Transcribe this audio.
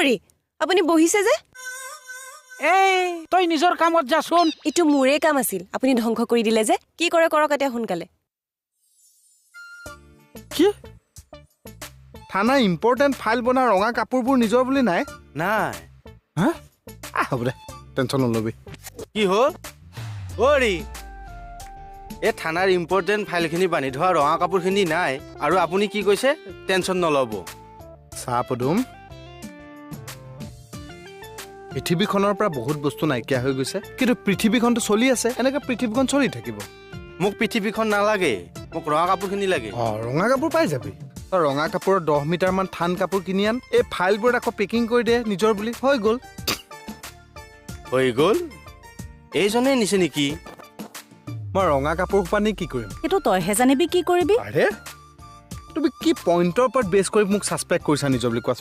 অৰি আপুনি বহিছে যে এই তই নিজৰ কামত যাচোন ইটো মোৰে কাম আছিল আপুনি ধ্বংস কৰি দিলে যে কি কৰে কৰক এতিয়া সোনকালে কি থানা ইম্পৰ্টেণ্ট ফাইল বনা ৰঙা কাপোৰবোৰ নিজৰ বুলি নাই নাই হা হ'ব দে টেনশ্যন নলবি কি হ'ল অৰি এই থানাৰ ইম্পৰ্টেণ্ট ফাইলখিনি বান্ধি থোৱা ৰঙা কাপোৰখিনি নাই আৰু আপুনি কি কৈছে টেনশ্যন নল'ব চাহ পদুম পৃথিৱীখনৰ পৰা বহুত বস্তু নাইকিয়া হৈ গৈছে কিন্তু পৃথিৱীখনটো চলি আছে এনেকৈ পৃথিৱীখন চলি থাকিব মোক পৃথিৱীখন নালাগে মোক ৰঙা কাপোৰখিনি লাগে ৰঙা কাপোৰ পাই যাবি তই ৰঙা কাপোৰৰ 10 মিটাৰমান থান কাপোৰ কিনি আন এই ফাইলবোৰ আকৌ পেকিং কৰি দে নিজৰ বুলি হৈ গ'ল এইজনে নিছে নেকি মই ৰঙা কাপোৰ সোপা নি কি কৰিম সেইটো তইহে জানিবি কি কৰিবি আৰে তুমি কি পইণ্টৰ ওপৰত বেছ কৰি মোক ছাছপেক্ট কৰিছা নিজৰ বুলি কোৱাচোন